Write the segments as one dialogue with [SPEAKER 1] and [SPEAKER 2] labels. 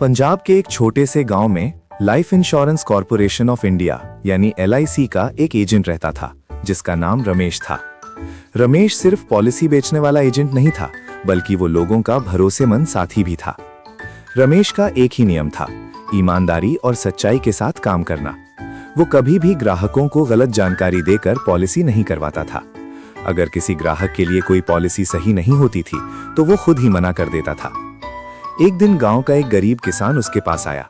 [SPEAKER 1] पंजाब के एक छोटे से गांव में life insurance corporation of India यानी LIC का एक एजेंट रहता था जिसका नाम रमेश था। रमेश सिर्फ पॉलिसी बेचने वाला एजेंट नहीं था, बल्कि वो लोगों का भरोसेमंद साथी भी था। रमेश का एक ही नियम था, ईमानदारी और सच्चाई के साथ काम करना। वो कभी भी ग्राहकों को गलत जानकारी देकर पॉलिसी नहीं करवाता था। अगर किसी ग्राहक के लिए कोई पॉलिसी सही नहीं होती थी तो वो खुद ही मना कर देता था। एक दिन गांव का एक गरीब किसान उसके पास आया।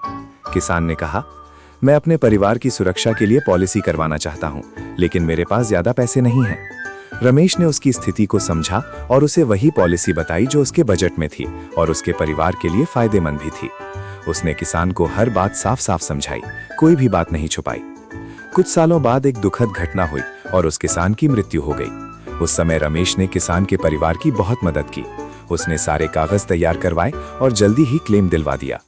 [SPEAKER 1] किसान ने कहा, मैं अपने परिवार की सुरक्षा के लिए पॉलिसी करवाना चाहता हूं, लेकिन मेरे पास ज्यादा पैसे नहीं हैं। रमेश ने उसकी स्थिति को समझा और उसे वही पॉलिसी बताई जो उसके बजट में थी और उसके परिवार के लिए फायदेमंद भी थी। उसने किसान को हर बात साफ साफ समझाई, कोई भी बात नहीं छुपाई। कुछ सालों बाद एक दुखद घटना हुई और उस किसान की मृत्यु हो गई। उस समय रमेश ने किसान के परिवार की बहुत मदद की। उसने सारे कागज तैयार करवाए और जल्दी ही क्लेम दिलवा दिया।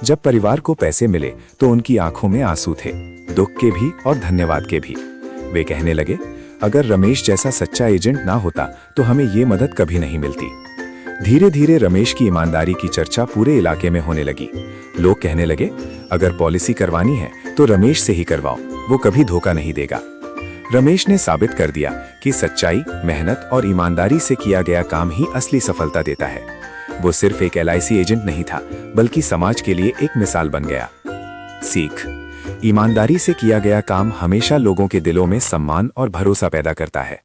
[SPEAKER 1] जब परिवार को पैसे मिले तो उनकी आंखों में आंसू थे, दुख के भी और धन्यवाद के भी। वे कहने लगे, अगर रमेश जैसा सच्चा एजेंट ना होता तो हमें ये मदद कभी नहीं मिलती। धीरे धीरे रमेश की ईमानदारी की चर्चा पूरे इलाके में होने लगी। लोग कहने लगे, अगर पॉलिसी करवानी है तो रमेश से ही करवाओ, वो कभी धोखा नहीं देगा। रमेश ने साबित कर दिया कि सच्चाई, मेहनत और ईमानदारी से किया गया काम ही असली सफलता देता है। वो सिर्फ एक LIC एजेंट नहीं था, बल्कि समाज के लिए एक मिसाल बन गया। सीख: ईमानदारी से किया गया काम हमेशा लोगों के दिलों में सम्मान और भरोसा पैदा करता है।